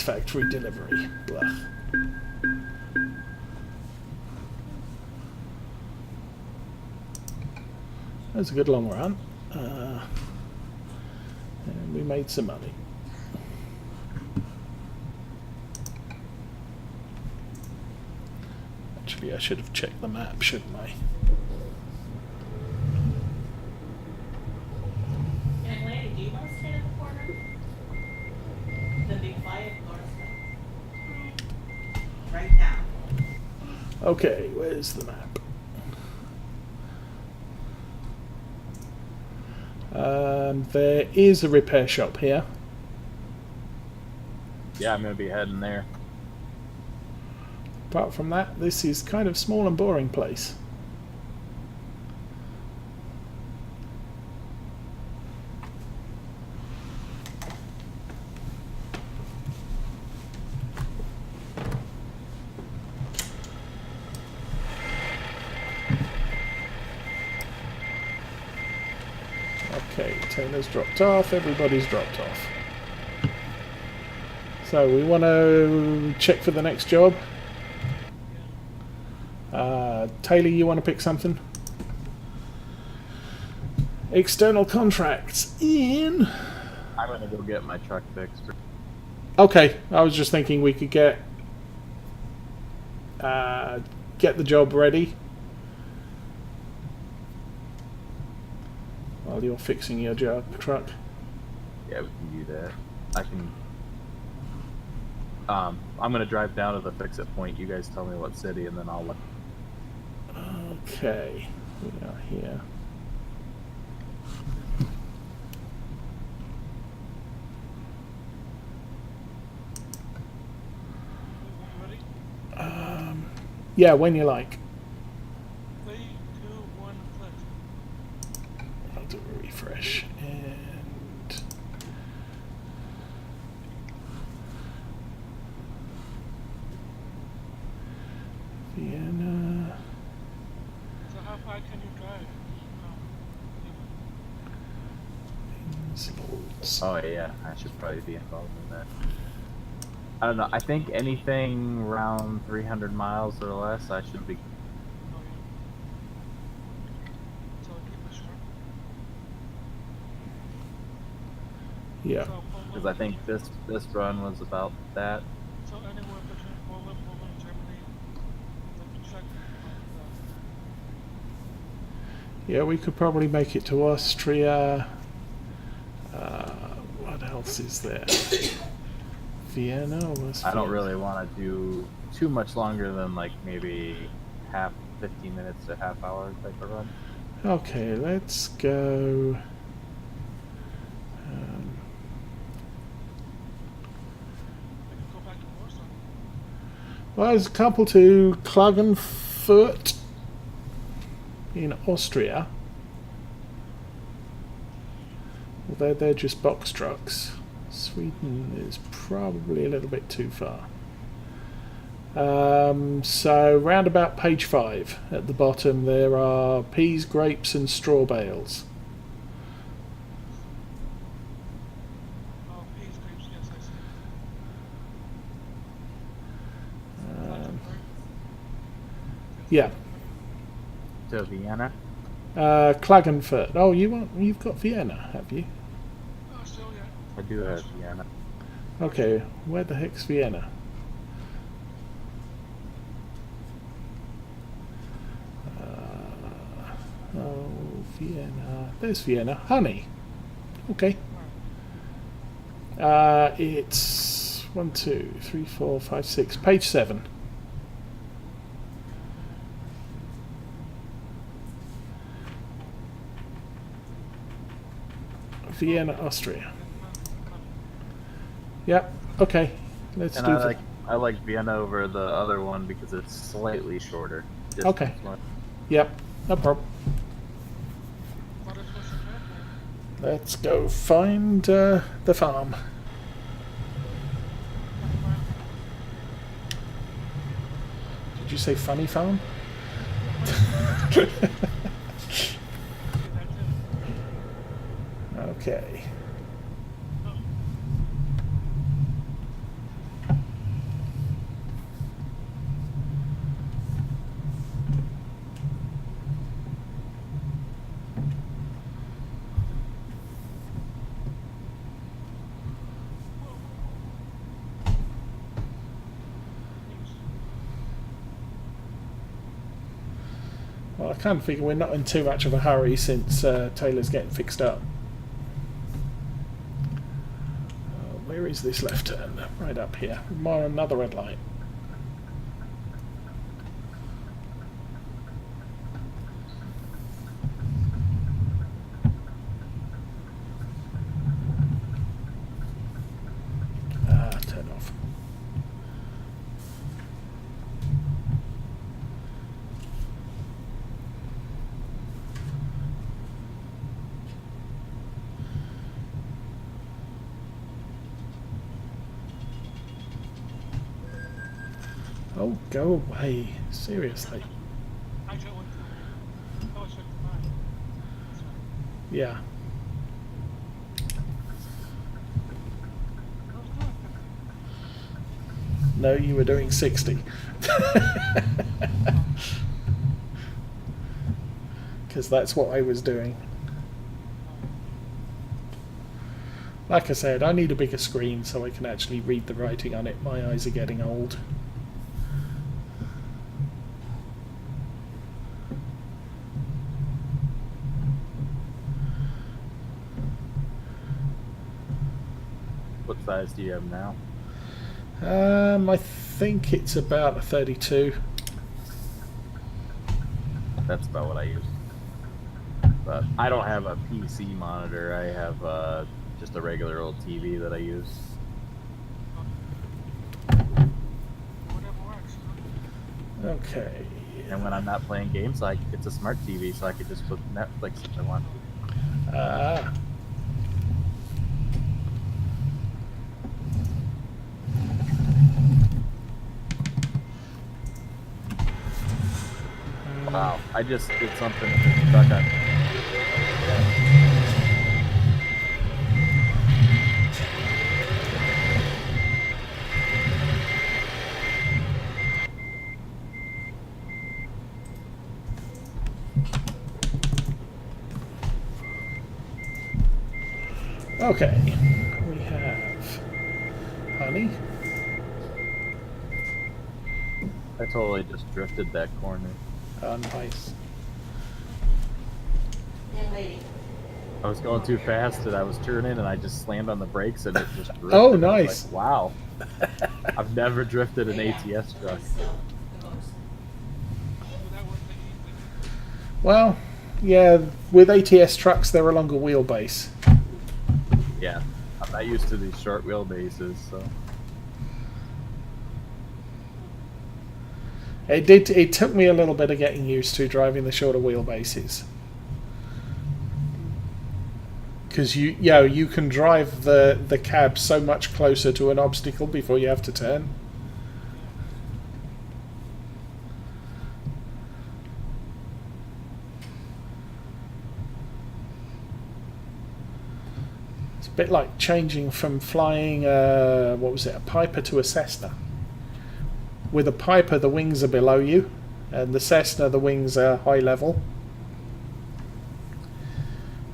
factory delivery. Blah. That's a good long run. And we made some money. Actually, I should have checked the map, shouldn't I? Do you want to stay at the corner? The big fire right now. Okay, where's the map? There is a repair shop here. Yeah, I'm going to be heading there. Apart from that, this is kind of small and boring place. Okay, Taylor's dropped off, everybody's dropped off. So we want to check for the next job. Taylor, you want to pick something? External contracts in. I'm going to go get my truck fixed. Okay, I was just thinking we could get the job ready while you're fixing your truck. Yeah, we can do that. I can. I'm going to drive down to the fix-it point. You guys tell me what city, and then I'll let. Okay, we are here. Yeah, when you like. 3, 2, 1, click. I'll do a refresh and Vienna. So how far can you drive? Slots. Oh yeah, I should probably be involved in that. I don't know. I think anything around 300 miles or less, I should be. Oh, yeah. So keep it short. Yeah. So Because I think this run was about that. So anywhere between Poland, Germany, check. Yeah, we could probably make it to Austria. What else is there? Vienna was. I don't really want to do too much longer than like maybe 15 minutes to half hour type of run. Okay, let's go. Go back to Warsaw. Well, there's a couple to Klagenfurt in Austria. Although they're just box trucks. Sweden is probably a little bit too far. So round about page 5 at the bottom there are peas, grapes and straw bales. Oh, peas, grapes, yes, I see. Yeah. To Vienna. Klagenfurt. Oh, you've got Vienna, have you? Oh, still, yeah. I do have Vienna. Okay, where the heck's Vienna? Oh, Vienna. There's Vienna. Honey. Okay. It's 1, 2, 3, 4, 5, 6. Page 7. Vienna, Austria. Yep. Okay. Let's And do I like Vienna over the other one because it's slightly shorter. Okay. distance-wise. Yep. No problem. What is what's the plan? Let's go find the farm. Did you say funny farm? Okay. Well, I kind of figure we're not in too much of a hurry since Taylor's getting fixed up. Where is this left turn? Right up here. More another red light. Turn off. Oh, go away. Seriously. Actually, I went to. I was checked mine. That's right. Yeah. I was doing 50. No, you were doing 60. Because that's what I was doing. Like I said, I need a bigger screen so I can actually read the writing on it. My eyes are getting old. What size do you have now? I think it's about a 32. That's about what I use. But I don't have a PC monitor. I have just a regular old TV that I use. Whatever works. Okay. And when I'm not playing games, it's a smart TV, so I could just put Netflix if I want. Ah. Wow, I just did something stuck on. Okay. We have honey. I totally just drifted that corner. Nice. Young lady. I was going too fast and I was turning and I just slammed on the brakes and it just drifted. Oh, I was nice. like, wow. I've never drifted an ATS truck. Still, it goes. Would that work like easy? Well, yeah, with ATS trucks, they're a longer wheelbase. Yeah, I'm not used to these short wheelbases, so. It took me a little bit of getting used to driving the shorter wheelbases. Because you can drive the cab so much closer to an obstacle before you have to turn. It's a bit like changing from flying a Piper to a Cessna. With a Piper, the wings are below you, and the Cessna, the wings are high level.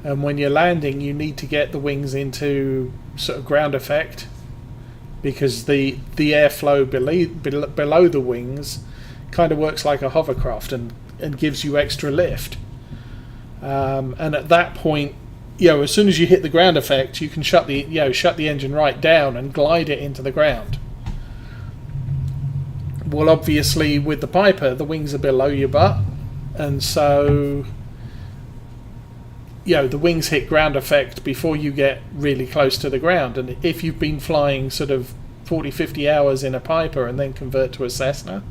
And when you're landing, you need to get the wings into sort of ground effect, because the airflow below the wings kind of works like a hovercraft and gives you extra lift. And at that point, as soon as you hit the ground effect, you can shut the engine right down and glide it into the ground. Well, obviously, with the Piper, the wings are below your butt, and so the wings hit ground effect before you get really close to the ground. And if you've been flying sort of 40, 50 hours in a Piper and then convert to a Cessna,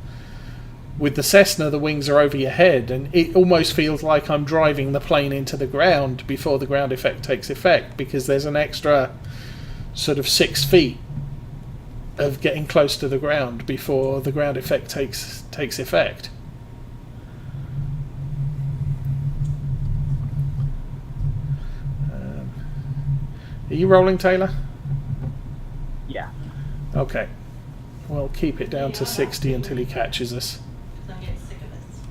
with the Cessna, the wings are over your head, and it almost feels like I'm driving the plane into the ground before the ground effect takes effect, because there's an extra sort of 6 feet of getting close to the ground before the ground effect takes effect. Are you rolling, Taylor? Yeah. Okay. Well, keep it down to 60 until he catches us. Because I'm getting sick of this.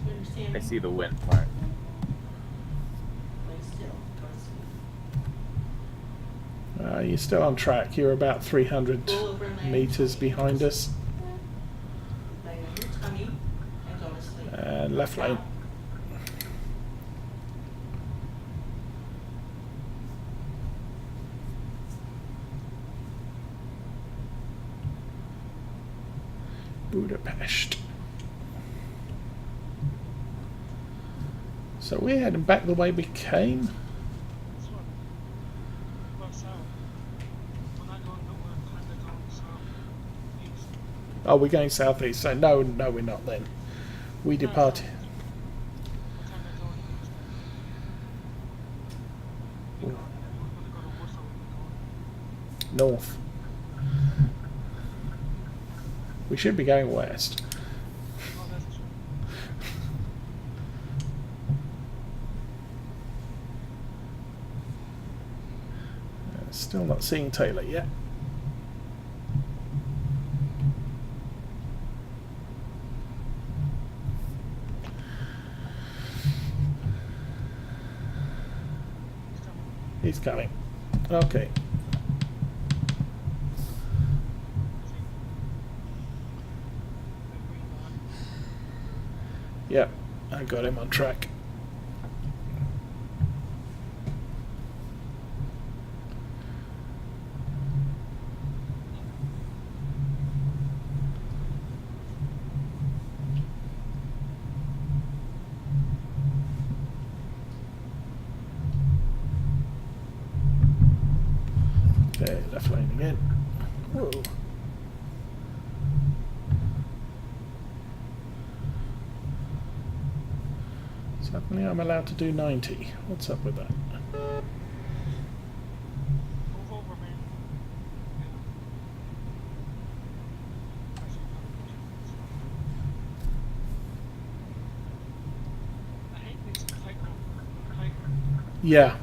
Do you understand? I see the wind part. Wait still. You're still on track. You're about 300 Roll over and land meters on your behind us. Lay on your tummy. Left lane. Budapest. So we're heading back the way we came. This one. Go south. We're not going nowhere. Kind of going south. East. Oh, we're going southeast. So no, we're not then. We departed. We're kind of going east. We're going to go to Warsaw. We're going. North. We should be going west. Oh, that's true. Still not seeing Taylor yet. He's coming. He's coming. Okay. Yep, I got him on track. Okay, left lane again. Whoa. Suddenly I'm allowed to do 90. What's up with that? Move over, man. I hate these tight. Yeah.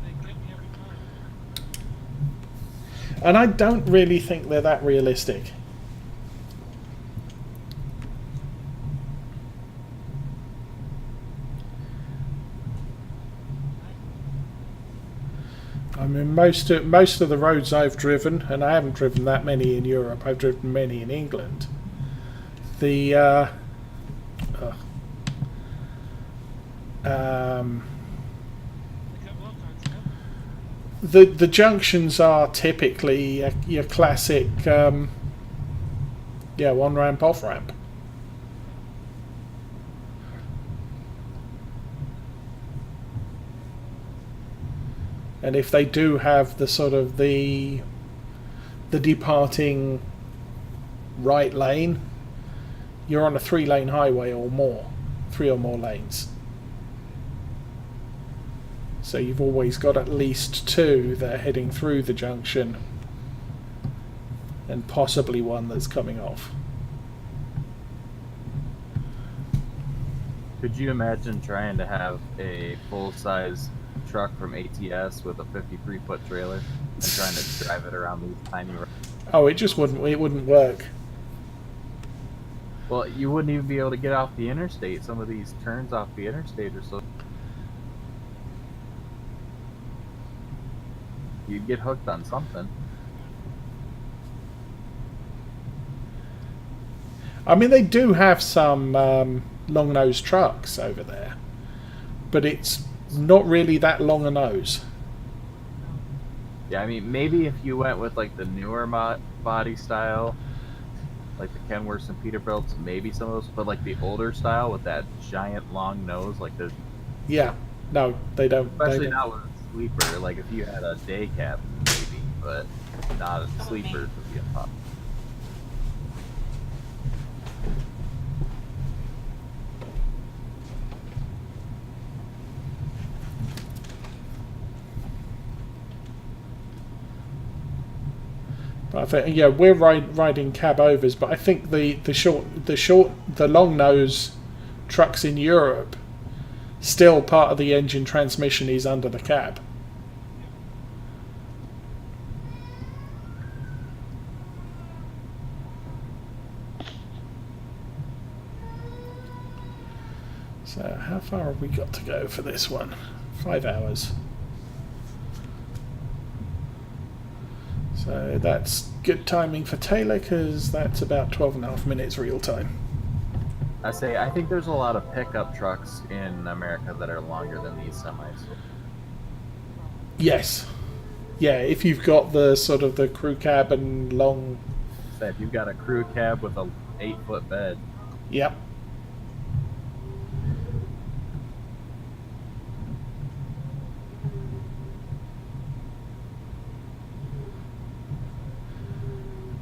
They get me every time. And I don't really think they're that realistic. I mean, most of the roads I've driven, and I haven't driven that many in Europe, I've driven many in England. The They get road cards, yeah? the junctions are typically your classic, one ramp, off ramp. And if they do have the sort of the departing right lane, you're on a 3-lane highway or more, 3 or more lanes. So you've always got at least 2 that are heading through the junction, and possibly one that's coming off. Could you imagine trying to have a full-size truck from ATS with a 53-foot trailer and trying to drive it around these tiny roads? Oh, it just wouldn't work. Well, you wouldn't even be able to get off the interstate. Some of these turns off the interstate are so... You'd get hooked on something. I mean, they do have some long-nosed trucks over there, but it's not really that long a nose. Yeah, I mean, maybe if you went with like the newer body style, like the Kenworths and Peterbilts, maybe some of those, but like the older style with that giant long nose, like there's... Yeah, no, they don't. Especially not with a sleeper, like if you had a day cab, maybe, but not a sleeper would be a pop. But I think, yeah, we're riding cab overs, but I think the long nose trucks in Europe, still part of the engine transmission is under the cab. So how far have we got to go for this one? 5 hours. So that's good timing for Taylor, because that's about 12.5 minutes real time. I think there's a lot of pickup trucks in America that are longer than these semis. Yes. Yeah, if you've got the sort of the crew cab and long... So if you've got a crew cab with a 8-foot bed, Yep.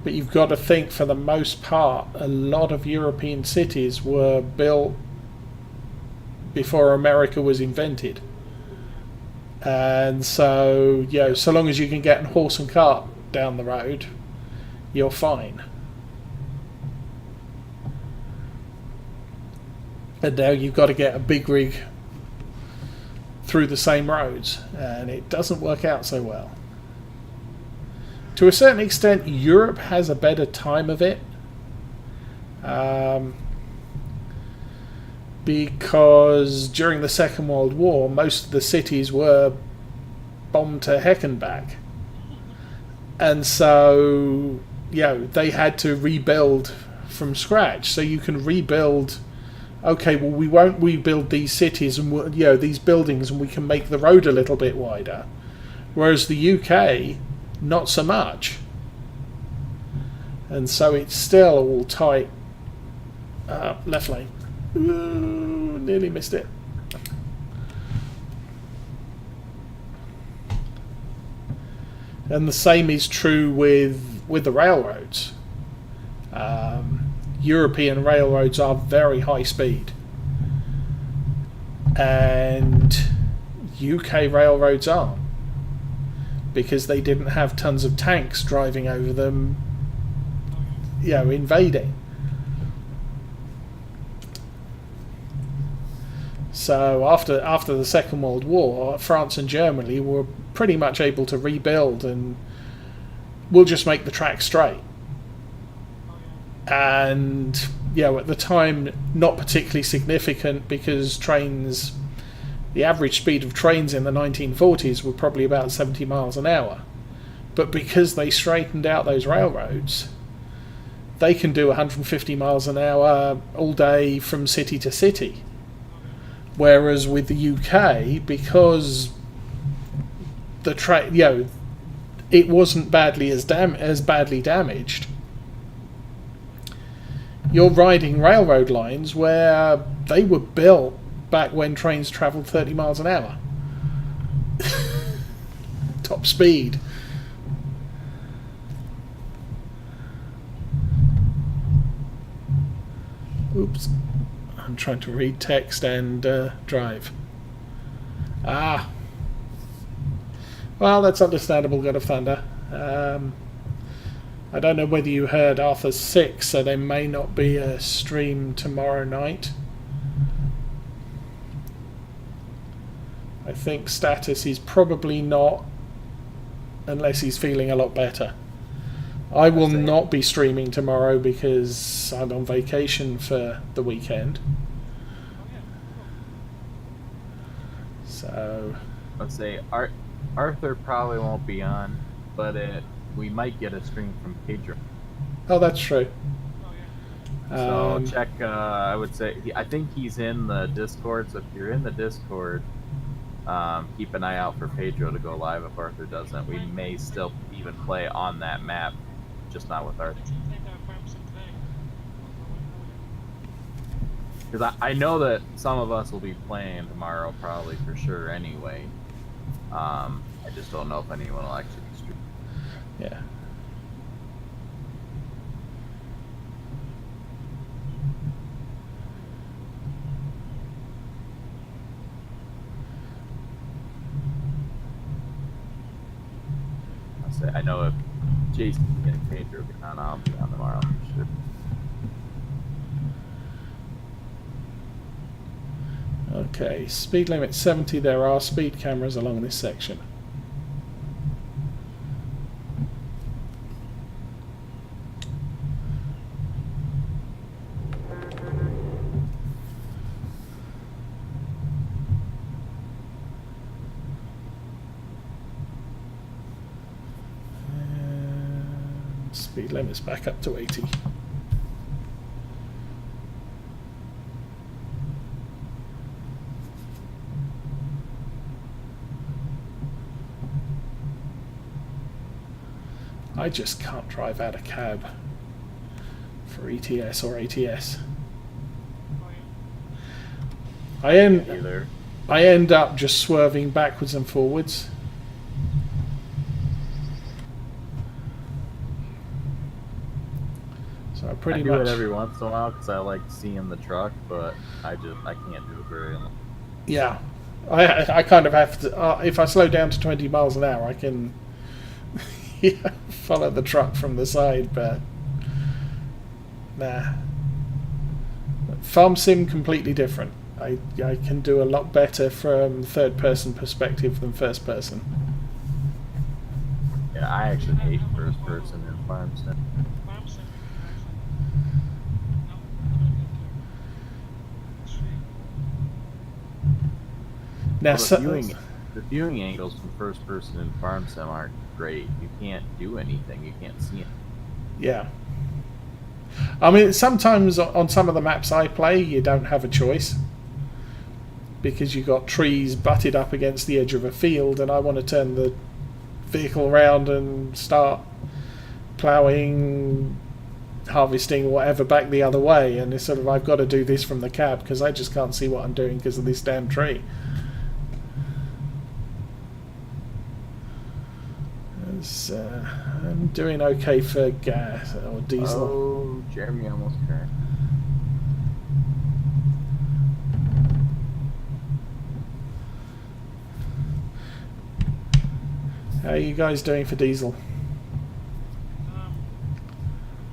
But you've got to think, for the most part, a lot of European cities were built before America was invented. And so, so long as you can get a horse and cart down the road, you're fine. And now you've got to get a big rig through the same roads, and it doesn't work out so well. To a certain extent, Europe has a better time of it, because during the Second World War, most of the cities were bombed to heck and back. And so, they had to rebuild from scratch. So you can rebuild, okay, well, we won't rebuild these cities and, these buildings, and we can make the road a little bit wider. Whereas the UK, not so much. And so it's still all tight. Left lane. Ooh, nearly missed it. And the same is true with the railroads. European railroads are very high speed, and UK railroads aren't, because they didn't have tons of tanks driving over them, invading. So after the Second World War, France and Germany were pretty much able to rebuild, and we'll just make the track straight. And at the time, not particularly significant, because trains, the average speed of trains in the 1940s were probably about 70 miles an hour. But because they straightened out those railroads, they can do 150 miles an hour all day from city to city. Whereas with the UK, because the train, it wasn't badly as badly damaged, you're riding railroad lines where they were built back when trains travelled 30 miles an hour. Top speed. Oops. I'm trying to read text and drive. Well, that's understandable, God of Thunder. I don't know whether you heard Arthur's sick, so there may not be a stream tomorrow night. I think status is probably not, unless he's feeling a lot better. I will not be streaming tomorrow because I'm on vacation for the weekend. So let's say Arthur probably won't be on, but we might get a stream from Pedro. Oh, that's true. So check. I would say I think he's in the Discord. So if you're in the Discord, keep an eye out for Pedro to go live. If Arthur doesn't, we may still even play on that map, just not with Arthur. Because I know that some of us will be playing tomorrow, probably for sure. Anyway, I just don't know if anyone will actually be streaming. Yeah. I know if Jason and Pedro get on, I'll be on tomorrow for sure. Okay, speed limit 70. There are speed cameras along this section. And speed limit's back up to 80. I just can't drive out a cab for ETS or ATS. Oh yeah. Either. I end up just swerving backwards and forwards. So I pretty do much it every once in a while because I like seeing the truck, but I can't do it very long. yeah. I kind of have to. If I slow down to 20 miles an hour, I can yeah, follow the truck from the side, but nah. Farm sim completely different. I can do a lot better from third person perspective than first person. Yeah, I actually hate first person in farm sim. Farm sim, actually. No, I'm not good there. Sweet. Now, Well, the viewing angles from first person in farm sim aren't great. You can't do anything. You can't see it. yeah. I mean, sometimes on some of the maps I play, you don't have a choice because you've got trees butted up against the edge of a field, and I want to turn the vehicle around and start ploughing, harvesting, whatever, back the other way, and it's sort of I've got to do this from the cab because I just can't see what I'm doing because of this damn tree. I'm doing okay for gas or diesel. Oh, Jeremy almost crashed. How are you guys doing for diesel?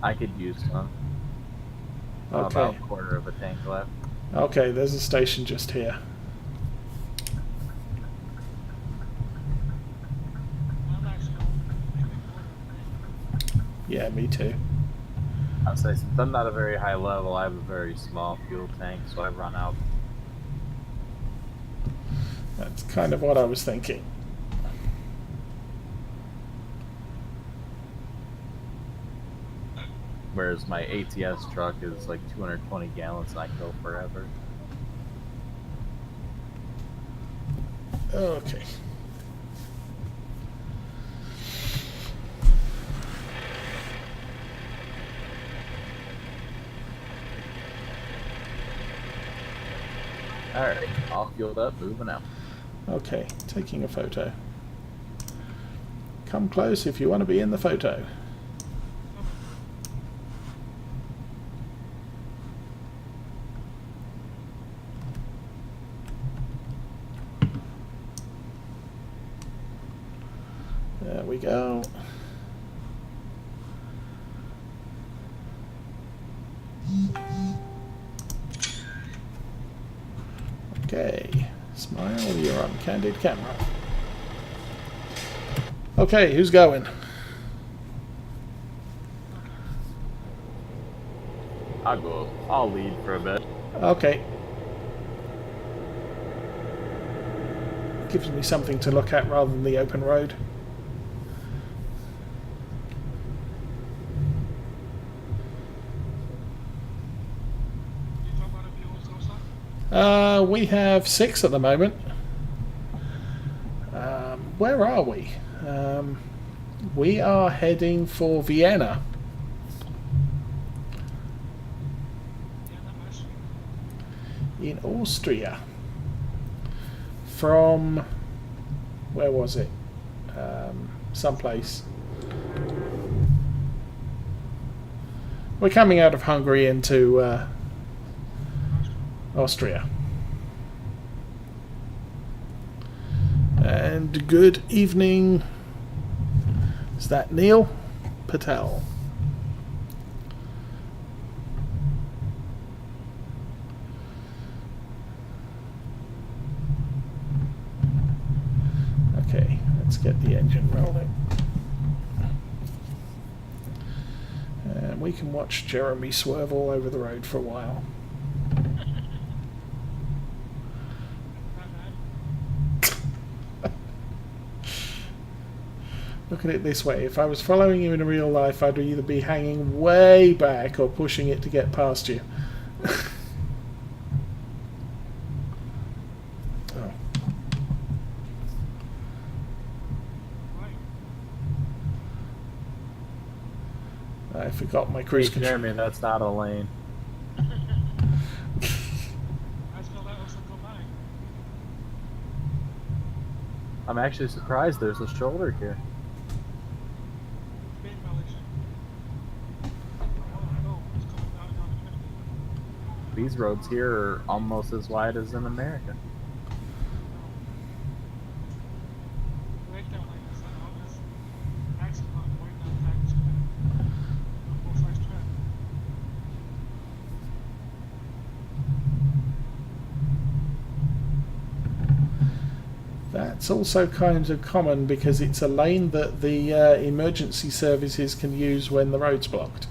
I could use some. Okay. About a quarter of a tank left. Okay, there's a station just here. I'm actually maybe quarter of a tank. Yeah, me too. I'll say since I'm not a very high level, I have a very small fuel tank, so I run out. That's kind of what I was thinking. Whereas my ATS truck is like 220 gallons and I go forever. Okay. Alright, all fueled up, moving out. Okay, taking a photo. Come close if you want to be in the photo. There we go. Okay, smile, you're on candid camera. Okay, who's going? I'll lead for a bit. Okay. Gives me something to look at rather than the open road. You talk about a view also? We have 6 at the moment. Where are we? We are heading for Vienna. Yeah, that much. In Austria. From, where was it? Someplace. We're coming out of Hungary into Austria. And good evening. Is that Neil Patel? Okay, let's get the engine rolling. And we can watch Jeremy swerve all over the road for a while. Look at it this way, if I was following you in real life, I'd either be hanging way back or pushing it to get past you. Oh. Right. I forgot my Hey, cruise control. Jeremy, that's not a lane. I still let us go by. I'm actually surprised there's a shoulder here. Speed violation. Oh no, it's coming down the 50. These roads here are almost as wide as in America. Right there, like I said, all this accident right down the back street. Both sides track. That's also kind of common because it's a lane that the emergency services can use when the road's blocked.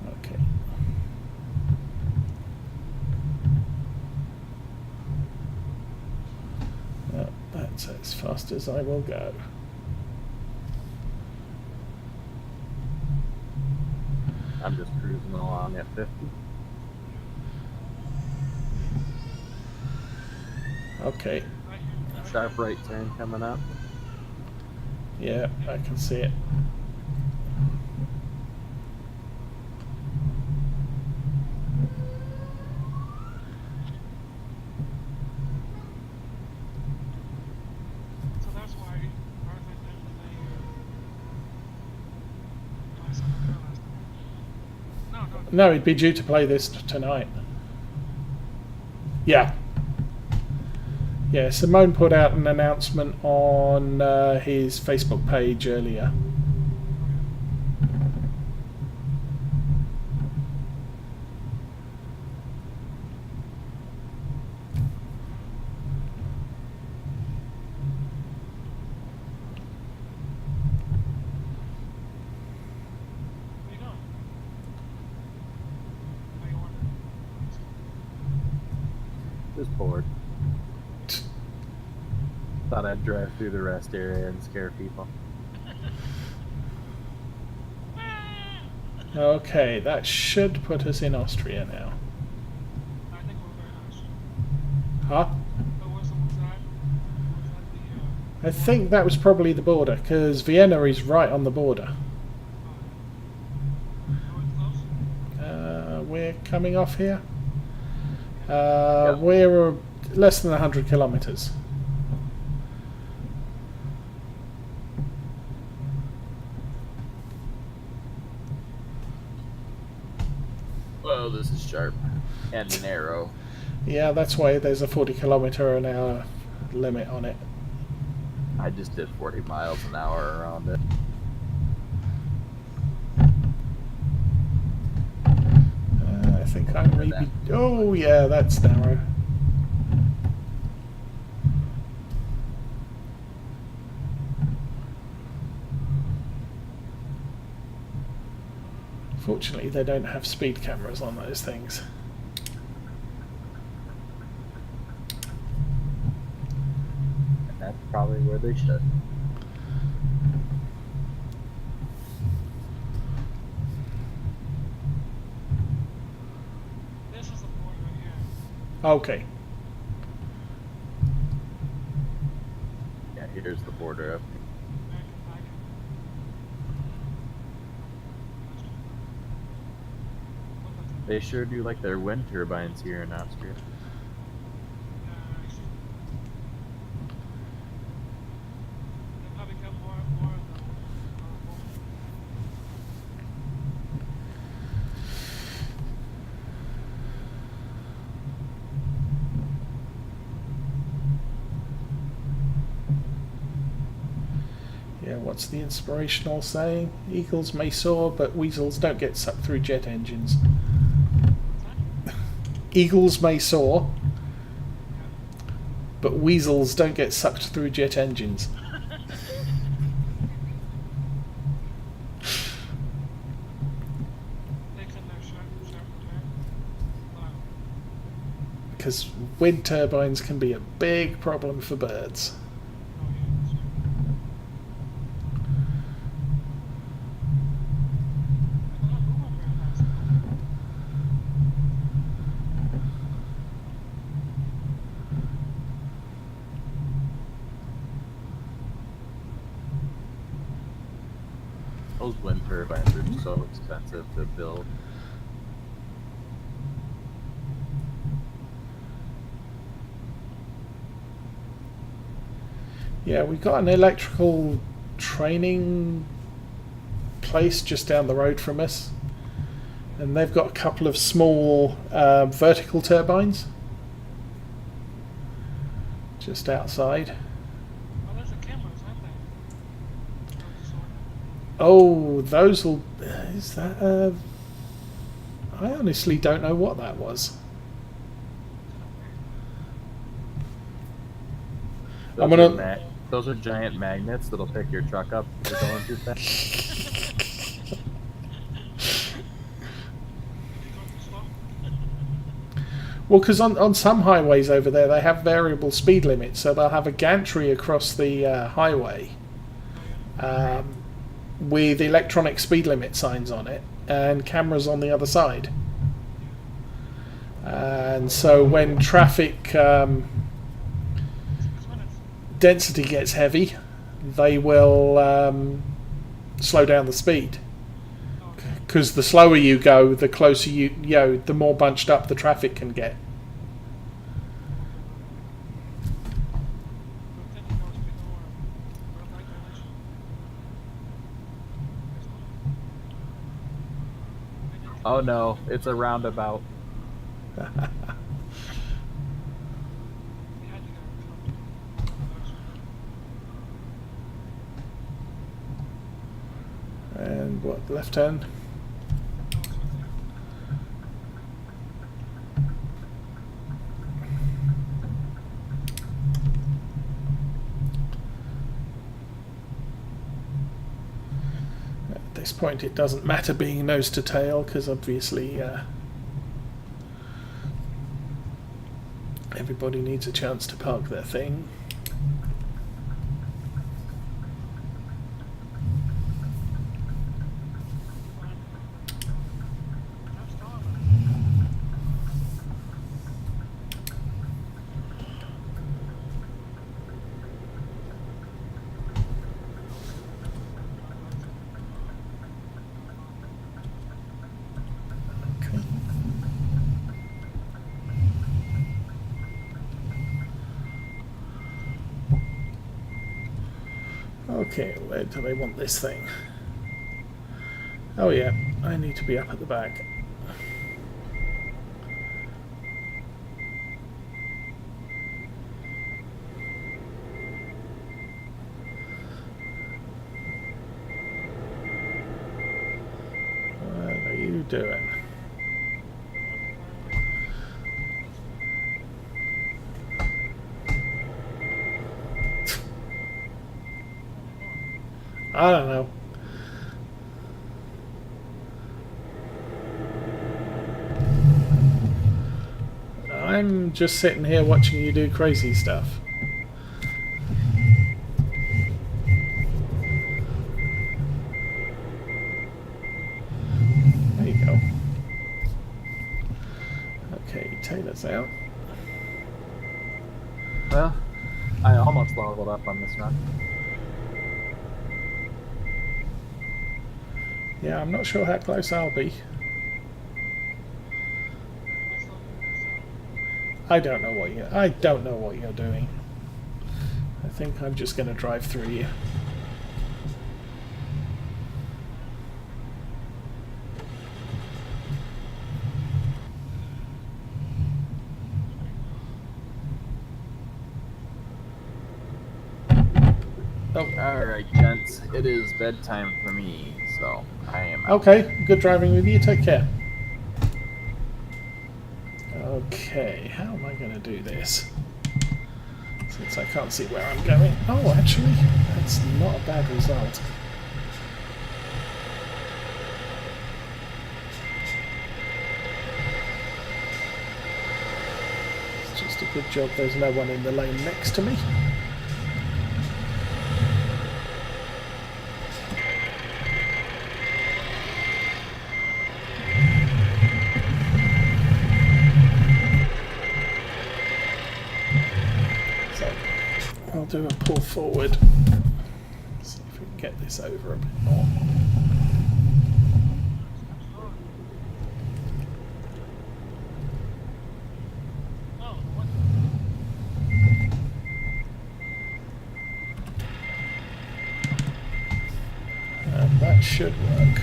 Okay. That's as fast as I will go. I'm just cruising along at 50. Okay. Right here. Sharp right turn coming up. Yeah, I can see it. So that's why rather than I saw the girl last night. No, No, he'd be due to play this tonight. Yeah. Yeah, Simone put out an announcement on his Facebook page earlier. where you going? How you wondering? Just bored. Thought I'd drive through the rest area and scare people. Okay, that should put us in Austria now. I think we're very nice. Huh? But was that? Was that the I think that was probably the border, because Vienna is right on the border. Are we close? We're coming off here. Yeah. We're less than 100 kilometers. Whoa, this is sharp and narrow. Yeah, that's why there's a 40-kilometer-an-hour limit on it. I just did 40 miles an hour around it. I think I'm maybe... Oh, yeah, that's narrow. Fortunately, they don't have speed cameras on those things. And that's probably where they should. This is the border right here. Okay. Yeah, here's the border up. Back and back. They sure do like their wind turbines here in Austria. They probably got more of them. Yeah, what's the inspirational saying? Eagles may soar, but weasels don't get sucked through jet engines. Eagles may soar, but weasels don't get sucked through jet engines. They come there sharp turn. Wow. Because wind turbines can be a big problem for birds. Oh yeah, that's right. Those wind turbines are so expensive to build. Yeah, we've got an electrical training place just down the road from us, and they've got a couple of small vertical turbines just outside. Oh, there's the cameras, aren't they? Oh, those will. Is that? I honestly don't know what that was. I'm gonna. Those are giant magnets that'll pick your truck up if you're going too fast. Well, because on some highways over there they have variable speed limits, so they'll have a gantry across the highway with electronic speed limit signs on it and cameras on the other side. And so when traffic density gets heavy, they will slow down the speed. Because the slower you go, the closer the more bunched up the traffic can get. Oh no, it's a roundabout. And what, left turn? At this point it doesn't matter being nose to tail, because obviously everybody needs a chance to park their thing. Okay, where do they want this thing? Oh yeah, I need to be up at the back. What are you doing? I don't know. I'm just sitting here watching you do crazy stuff. There you go. Okay, Taylor's out. Well, I almost leveled up on this run. Yeah, I'm not sure how close I'll be. I don't know what you're doing. I think I'm just going to drive through you. Oh. Alright, gents, it is bedtime for me, so I am out. Okay, good driving with you. Take care. Okay, how am I going to do this? Since I can't see where I'm going. Oh, actually, that's not a bad result. It's just a good job there's no one in the lane next to me. I'll do a pull forward. See if we can get this over a bit more. that should work.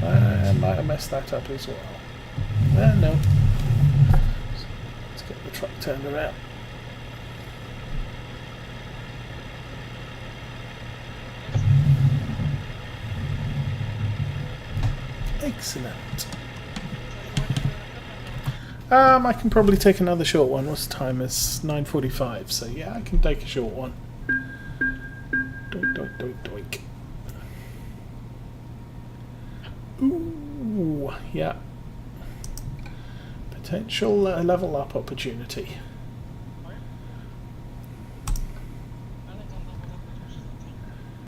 I might have messed that up as well. No. Let's get the truck turned around. Excellent. I can probably take another short one. What's the time? It's 9:45, so yeah, I can take a short one. Doink, doink, doink, doink. Ooh, yeah. Potential level up opportunity.